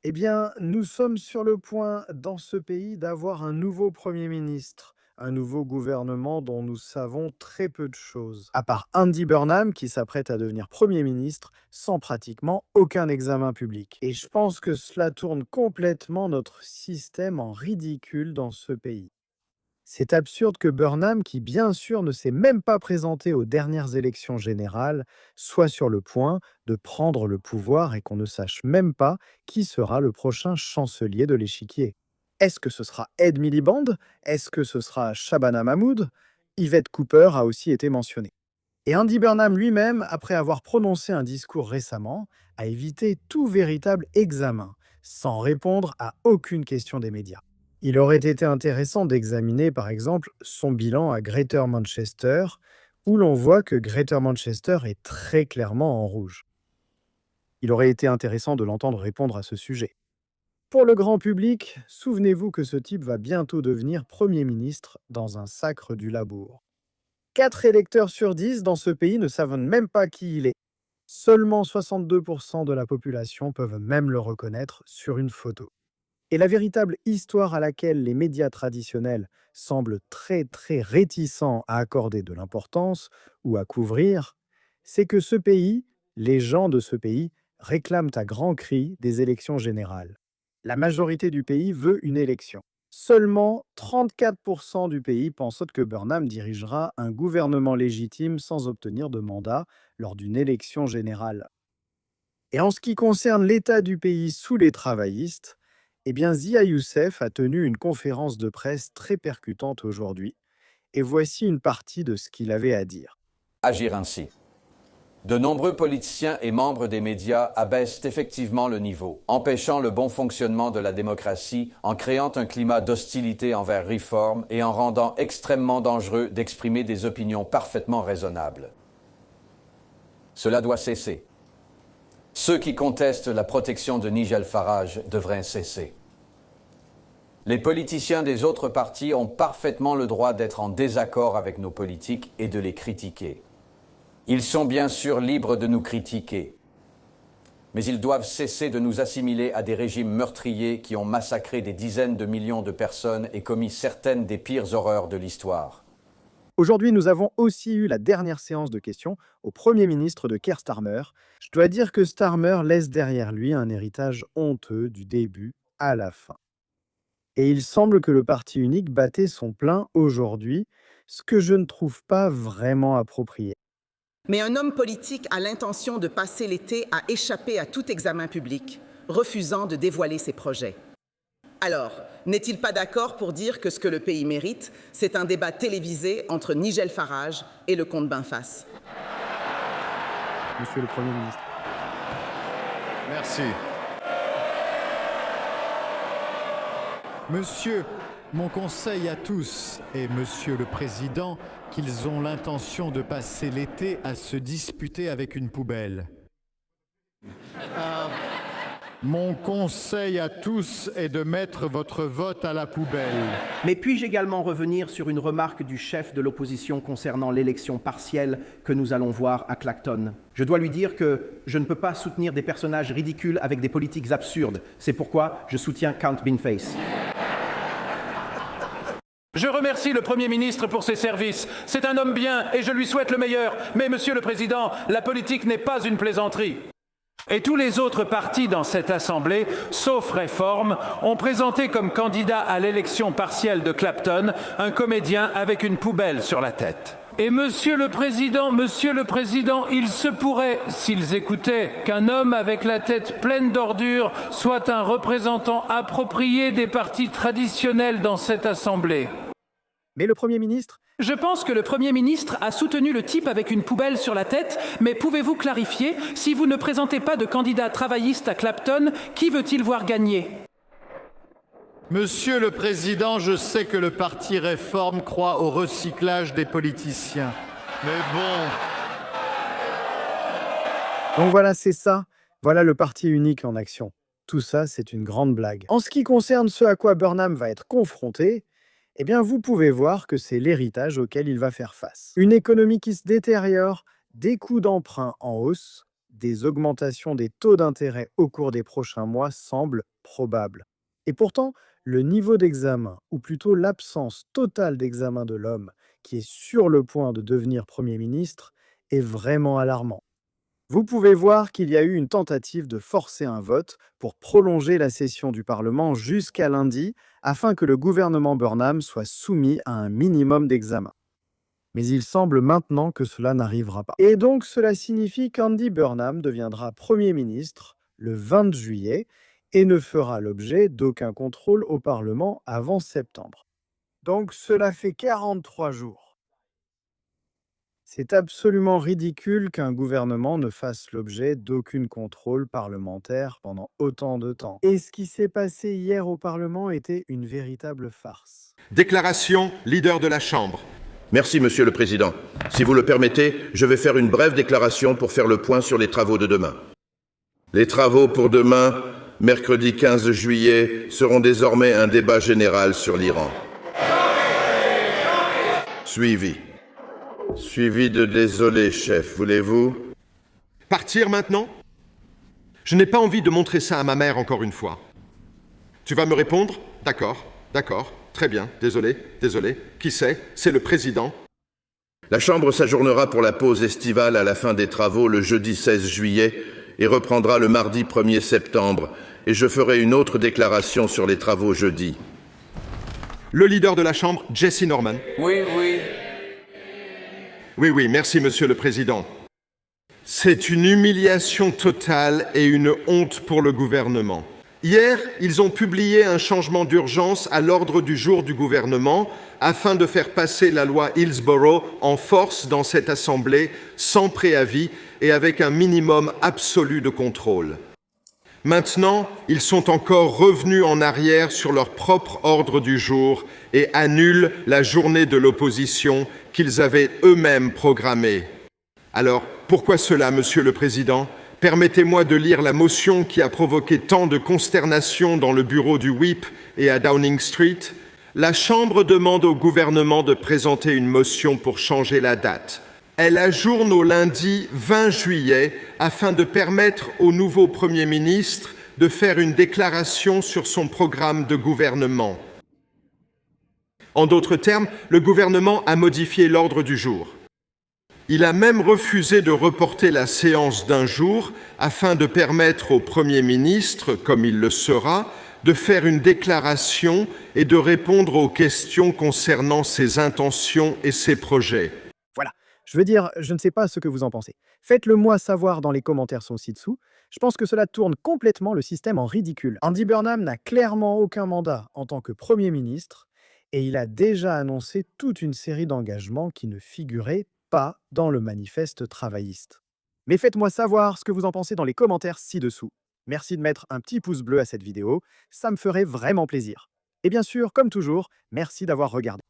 Eh bien, nous sommes sur le point, dans ce pays, d'avoir un nouveau Premier ministre, un nouveau gouvernement dont nous savons très peu de choses. À part Andy Burnham, qui s'apprête à devenir Premier ministre sans pratiquement aucun examen public. Et je pense que cela tourne complètement notre système en ridicule dans ce pays. C'est absurde que Burnham, qui bien sûr ne s'est même pas présenté aux dernières élections générales, soit sur le point de prendre le pouvoir et qu'on ne sache même pas qui sera le prochain chancelier de l'échiquier. Est-ce que ce sera Ed Miliband? Est-ce que ce sera Shabana Mahmoud? Yvette Cooper a aussi été mentionnée. Et Andy Burnham lui-même, après avoir prononcé un discours récemment, a évité tout véritable examen, sans répondre à aucune question des médias. Il aurait été intéressant d'examiner par exemple son bilan à Greater Manchester, où l'on voit que Greater Manchester est très clairement en rouge. Il aurait été intéressant de l'entendre répondre à ce sujet. Pour le grand public, souvenez-vous que ce type va bientôt devenir Premier ministre dans un sacre du labour. 4 électeurs sur 10 dans ce pays ne savent même pas qui il est. Seulement 62% de la population peuvent même le reconnaître sur une photo. Et la véritable histoire à laquelle les médias traditionnels semblent très réticents à accorder de l'importance ou à couvrir, c'est que ce pays, les gens de ce pays, réclament à grands cris des élections générales. La majorité du pays veut une élection. Seulement 34% du pays pensent que Burnham dirigera un gouvernement légitime sans obtenir de mandat lors d'une élection générale. Et en ce qui concerne l'état du pays sous les travaillistes, eh bien Zia Youssef a tenu une conférence de presse très percutante aujourd'hui, et voici une partie de ce qu'il avait à dire. Agir ainsi. De nombreux politiciens et membres des médias abaissent effectivement le niveau, empêchant le bon fonctionnement de la démocratie en créant un climat d'hostilité envers réforme et en rendant extrêmement dangereux d'exprimer des opinions parfaitement raisonnables. Cela doit cesser. Ceux qui contestent la protection de Nigel Farage devraient cesser. Les politiciens des autres partis ont parfaitement le droit d'être en désaccord avec nos politiques et de les critiquer. Ils sont bien sûr libres de nous critiquer, mais ils doivent cesser de nous assimiler à des régimes meurtriers qui ont massacré des dizaines de millions de personnes et commis certaines des pires horreurs de l'histoire. Aujourd'hui, nous avons aussi eu la dernière séance de questions au Premier ministre de Keir Starmer. Je dois dire que Starmer laisse derrière lui un héritage honteux du début à la fin. Et il semble que le parti unique battait son plein aujourd'hui, ce que je ne trouve pas vraiment approprié. Mais un homme politique a l'intention de passer l'été à échapper à tout examen public, refusant de dévoiler ses projets. Alors, n'est-il pas d'accord pour dire que ce que le pays mérite, c'est un débat télévisé entre Nigel Farage et le comte Benface? Monsieur le Premier ministre. Merci. Monsieur, mon conseil à tous et Monsieur le Président, qu'ils ont l'intention de passer l'été à se disputer avec une poubelle. Mon conseil à tous est de mettre votre vote à la poubelle. Mais puis-je également revenir sur une remarque du chef de l'opposition concernant l'élection partielle que nous allons voir à Clacton? Je dois lui dire que je ne peux pas soutenir des personnages ridicules avec des politiques absurdes. C'est pourquoi je soutiens Count Beanface. Je remercie le Premier ministre pour ses services. C'est un homme bien et je lui souhaite le meilleur. Mais, Monsieur le Président, la politique n'est pas une plaisanterie. Et tous les autres partis dans cette Assemblée, sauf Réforme, ont présenté comme candidat à l'élection partielle de Clapton un comédien avec une poubelle sur la tête. Et Monsieur le Président, il se pourrait, s'ils écoutaient, qu'un homme avec la tête pleine d'ordures soit un représentant approprié des partis traditionnels dans cette Assemblée. Mais le Premier ministre, Je pense que le Premier ministre a soutenu le type avec une poubelle sur la tête, mais pouvez-vous clarifier, si vous ne présentez pas de candidat travailliste à Clapton, qui veut-il voir gagner? Monsieur le Président, je sais que le parti Réforme croit au recyclage des politiciens. Mais bon... donc voilà, c'est ça. Voilà le parti unique en action. Tout ça, c'est une grande blague. En ce qui concerne ce à quoi Burnham va être confronté, eh bien, vous pouvez voir que c'est l'héritage auquel il va faire face. Une économie qui se détériore, des coûts d'emprunt en hausse, des augmentations des taux d'intérêt au cours des prochains mois semblent probables. Et pourtant, le niveau d'examen, ou plutôt l'absence totale d'examen de l'homme qui est sur le point de devenir Premier ministre, est vraiment alarmant. Vous pouvez voir qu'il y a eu une tentative de forcer un vote pour prolonger la session du Parlement jusqu'à lundi afin que le gouvernement Burnham soit soumis à un minimum d'examen. Mais il semble maintenant que cela n'arrivera pas. Et donc cela signifie qu'Andy Burnham deviendra Premier ministre le 20 juillet et ne fera l'objet d'aucun contrôle au Parlement avant septembre. Donc cela fait 43 jours. C'est absolument ridicule qu'un gouvernement ne fasse l'objet d'aucun contrôle parlementaire pendant autant de temps. Et ce qui s'est passé hier au Parlement était une véritable farce. Déclaration, leader de la Chambre. Merci, Monsieur le Président. Si vous le permettez, je vais faire une brève déclaration pour faire le point sur les travaux de demain. Les travaux pour demain, mercredi 15 juillet, seront désormais un débat général sur l'Iran. Suivi de désolé, chef. Voulez-vous? Partir maintenant? Je n'ai pas envie de montrer ça à ma mère encore une fois. Tu vas me répondre? D'accord. Très bien. Désolé. Qui c'est? C'est le président. La Chambre s'ajournera pour la pause estivale à la fin des travaux le jeudi 16 juillet et reprendra le mardi 1er septembre. Et je ferai une autre déclaration sur les travaux jeudi. Le leader de la Chambre, Jesse Norman. Oui. Oui, merci, Monsieur le Président. C'est une humiliation totale et une honte pour le gouvernement. Hier, ils ont publié un changement d'urgence à l'ordre du jour du gouvernement afin de faire passer la loi Hillsborough en force dans cette Assemblée sans préavis et avec un minimum absolu de contrôle. Maintenant, ils sont encore revenus en arrière sur leur propre ordre du jour et annulent la journée de l'opposition qu'ils avaient eux-mêmes programmée. Alors, pourquoi cela, Monsieur le Président? Permettez-moi de lire la motion qui a provoqué tant de consternation dans le bureau du Whip et à Downing Street. La Chambre demande au gouvernement de présenter une motion pour changer la date. Elle ajourne au lundi 20 juillet afin de permettre au nouveau Premier ministre de faire une déclaration sur son programme de gouvernement. En d'autres termes, le gouvernement a modifié l'ordre du jour. Il a même refusé de reporter la séance d'un jour afin de permettre au Premier ministre, comme il le sera, de faire une déclaration et de répondre aux questions concernant ses intentions et ses projets. Voilà. Je veux dire, je ne sais pas ce que vous en pensez. Faites-le moi savoir dans les commentaires ci-dessous. Je pense que cela tourne complètement le système en ridicule. Andy Burnham n'a clairement aucun mandat en tant que Premier ministre et il a déjà annoncé toute une série d'engagements qui ne figuraient pas dans le manifeste travailliste. Mais faites-moi savoir ce que vous en pensez dans les commentaires ci-dessous. Merci de mettre un petit pouce bleu à cette vidéo, ça me ferait vraiment plaisir. Et bien sûr, comme toujours, merci d'avoir regardé.